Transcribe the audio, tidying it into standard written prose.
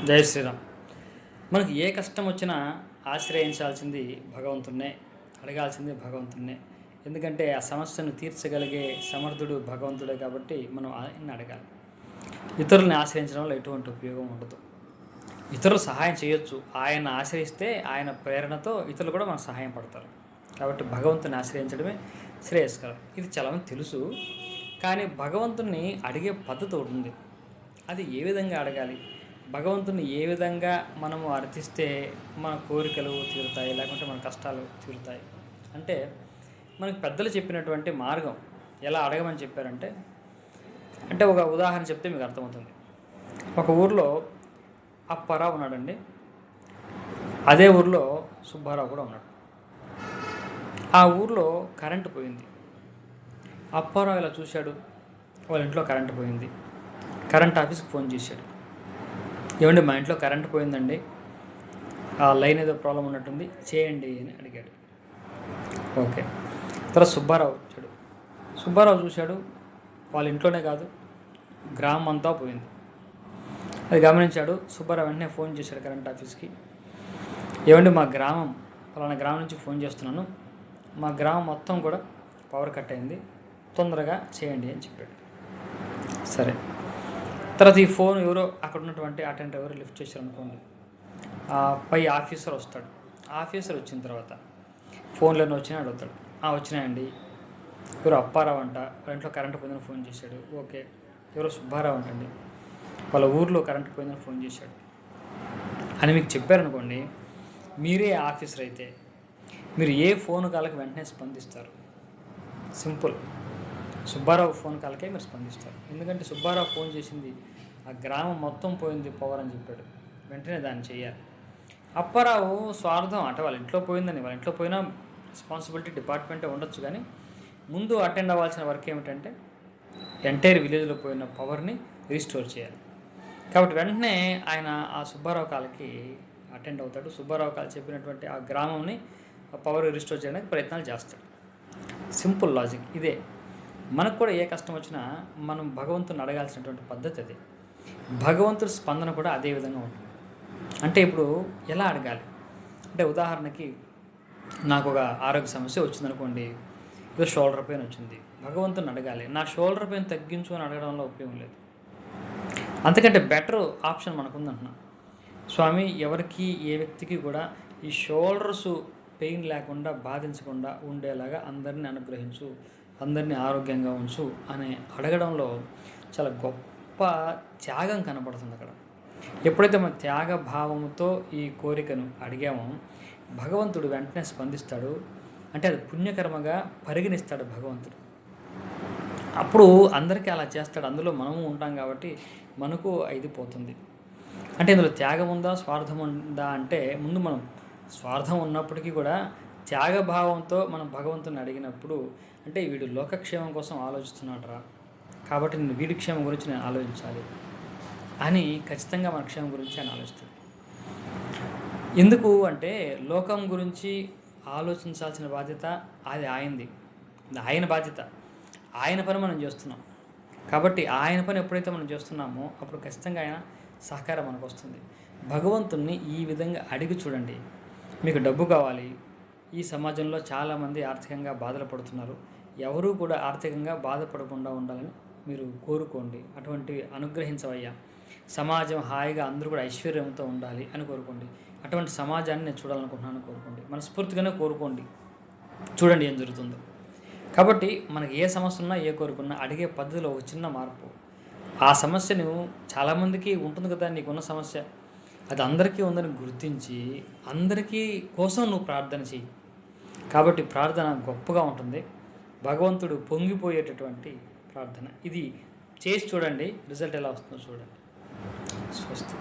జై శ్రీరామ్. మనకు ఏ కష్టం వచ్చినా ఆశ్రయించాల్సింది భగవంతున్నే, అడగాల్సింది భగవంతున్నే. ఎందుకంటే ఆ సమస్యను తీర్చగలిగే సమర్థుడు భగవంతుడే కాబట్టి మనం ఆయన్ని అడగాలి. ఇతరుల్ని ఆశ్రయించడం వల్ల ఎటువంటి ఉపయోగం ఉండదు. ఇతరులు సహాయం చేయొచ్చు, ఆయన ఆశ్రయిస్తే ఆయన ప్రేరణతో ఇతరులు కూడా మనకు సహాయం పడతారు. కాబట్టి భగవంతుని ఆశ్రయించడమే శ్రేయస్కరం. ఇది చాలామంది తెలుసు, కానీ భగవంతుని అడిగే పద్ధతి ఒకటి ఉంది. అది ఏ విధంగా అడగాలి, భగవంతుని ఏ విధంగా మనము అర్థిస్తే మన కోరికలు తీరుతాయి, లేకుంటే మన కష్టాలు తీరుతాయి అంటే మనకు పెద్దలు చెప్పినటువంటి మార్గం ఎలా అడగమని చెప్పారంటే, ఒక ఉదాహరణ చెప్తే మీకు అర్థమవుతుంది. ఒక ఊర్లో అప్పారావు ఉన్నాడండి, అదే ఊర్లో సుబ్బారావు కూడా ఉన్నాడు. ఆ ఊర్లో కరెంటు పోయింది. అప్పారావు ఇలా చూశాడు, వాళ్ళ ఇంట్లో కరెంటు పోయింది. కరెంట్ ఆఫీస్కి ఫోన్ చేశాడు. ఏమండి, మా ఇంట్లో కరెంటు పోయిందండి, ఆ లైన్ ఏదో ప్రాబ్లం ఉన్నట్టుంది, చేయండి అని అడిగాడు. ఓకే. తర్వాత సుబ్బారావు వచ్చాడు. సుబ్బారావు చూశాడు, వాళ్ళ ఇంట్లోనే కాదు గ్రామం అంతా పోయింది. అది గమనించాడు. సుబ్బారావు వెంటనే ఫోన్ చేశాడు కరెంట్ ఆఫీస్కి. ఏమండి, మా గ్రామం ఫలానా గ్రామం నుంచి ఫోన్ చేస్తున్నాను, మా గ్రామం మొత్తం కూడా పవర్ కట్ అయింది, తొందరగా చేయండి అని చెప్పాడు. సరే. తర్వాత ఈ ఫోన్ ఎవరో అక్కడ ఉన్నటువంటి అటెండర్ ఎవరో లిఫ్ట్ చేశారు అనుకోండి, పై ఆఫీసర్ వస్తాడు. ఆఫీసర్ వచ్చిన తర్వాత ఫోన్లోనే వచ్చినా అడుగుతాడు. వచ్చినాయండి, ఎవరో అప్పారావు అంట, వాళ్ళ ఇంట్లో కరెంటు పోయిందని ఫోన్ చేశాడు. ఓకే. ఎవరో సుబ్బారావు అంటండి, వాళ్ళ ఊర్లో కరెంటు పోయిందని ఫోన్ చేశాడు అని మీకు చెప్పారనుకోండి, మీరే ఆఫీసర్ అయితే మీరు ఏ ఫోన్ కాల్కి వెంటనే స్పందిస్తారు? సింపుల్, సుబ్బారావు ఫోన్ కాల్కే మీరు స్పందిస్తారు. ఎందుకంటే సుబ్బారావు ఫోన్ చేసింది ఆ గ్రామం మొత్తం పోయింది పవర్ అని చెప్పాడు, వెంటనే దాన్ని చేయాలి. అప్పారావు స్వార్థం, అంటే వాళ్ళ ఇంట్లో పోయిందని, వాళ్ళ ఇంట్లో పోయినా రెస్పాన్సిబిలిటీ డిపార్ట్మెంటే ఉండొచ్చు, కానీ ముందు అటెండ్ అవ్వాల్సిన వర్క్ ఏమిటంటే ఎంటైర్ విలేజ్లో పోయిన పవర్ని రీస్టోర్ చేయాలి. కాబట్టి వెంటనే ఆయన ఆ సుబ్బారావు కాల్కి అటెండ్ అవుతాడు. సుబ్బారావు కాల్ చెప్పినటువంటి ఆ గ్రామంని పవర్ రీస్టోర్ చేయడానికి ప్రయత్నాలు చేస్తాడు. సింపుల్ లాజిక్ ఇదే. మనకు కూడా ఏ కష్టం వచ్చినా మనం భగవంతుని అడగాల్సినటువంటి పద్ధతి అదే. భగవంతుడి స్పందన కూడా అదే విధంగా ఉంటుంది. అంటే ఇప్పుడు ఎలా అడగాలి అంటే, ఉదాహరణకి నాకు ఒక ఆరోగ్య సమస్య వచ్చిందనుకోండి, ఏదో షోల్డర్ పెయిన్ వచ్చింది, భగవంతుని అడగాలి, నా షోల్డర్ పెయిన్ తగ్గించు అని అడగడంలో ఉపయోగం లేదు. అంతకంటే బెటర్ ఆప్షన్ మనకుందంటున్నా, స్వామి ఎవరికి ఏ వ్యక్తికి కూడా ఈ షోల్డర్స్ పెయిన్ లేకుండా బాధించకుండా ఉండేలాగా అందరినీ అనుగ్రహించు, అందరినీ ఆరోగ్యంగా ఉంచు అని అడగడంలో చాలా గొప్ప త్యాగం కనపడుతుంది అక్కడ. ఎప్పుడైతే మన త్యాగ భావంతో ఈ కోరికను అడిగామో భగవంతుడు వెంటనే స్పందిస్తాడు. అంటే అది పుణ్యకర్మగా పరిగణిస్తాడు భగవంతుడు. అప్పుడు అందరికీ అలా చేస్తాడు. అందులో మనము ఉంటాం కాబట్టి మనకు ఇది పోతుంది. అంటే ఇందులో త్యాగం ఉందా, స్వార్థం ఉందా అంటే, ముందు మనం స్వార్థం ఉన్నప్పటికీ కూడా త్యాగభావంతో మనం భగవంతుని అడిగినప్పుడు, అంటే వీడు లోకక్షేమం కోసం ఆలోచిస్తున్నాడురా, కాబట్టి నేను వీడి క్షేమం గురించి నేను ఆలోచించాలి అని ఖచ్చితంగా మన క్షేమం గురించి ఆయన ఆలోచిస్తాడు. ఎందుకు అంటే లోకం గురించి ఆలోచించాల్సిన బాధ్యత అది ఆయనది, ఆయన బాధ్యత, ఆయన పని మనం చేస్తున్నాం. కాబట్టి ఆయన పని ఎప్పుడైతే మనం చేస్తున్నామో అప్పుడు ఖచ్చితంగా ఆయన సహకారం మనకు వస్తుంది. భగవంతుణ్ణి ఈ విధంగా అడిగి చూడండి. మీకు డబ్బు కావాలి, ఈ సమాజంలో చాలామంది ఆర్థికంగా బాధలు పడుతున్నారు, ఎవరూ కూడా ఆర్థికంగా బాధపడకుండా ఉండాలని మీరు కోరుకోండి. అటువంటివి అనుగ్రహించవయ్యా, సమాజం హాయిగా అందరూ కూడా ఐశ్వర్యంతో ఉండాలి అని కోరుకోండి. అటువంటి సమాజాన్ని నేను చూడాలనుకుంటున్నాను కోరుకోండి, మనస్ఫూర్తిగానే కోరుకోండి, చూడండి ఏం జరుగుతుందో. కాబట్టి మనకి ఏ సమస్య ఉన్నా, ఏ కోరుకున్నా అడిగే పద్ధతిలో ఒక చిన్న మార్పు, ఆ సమస్యను చాలామందికి ఉంటుంది కదా, నీకున్న సమస్య అది అందరికీ ఉందని గుర్తించి అందరికీ కోసం నువ్వు ప్రార్థన చెయ్యి. కాబట్టి ప్రార్థన గొప్పగా ఉంటుంది, భగవంతుడు పొంగిపోయేటటువంటి ప్రార్థన. ఇది చేసి చూడండి, రిజల్ట్ ఎలా వస్తుందో చూడండి. స్వస్తి.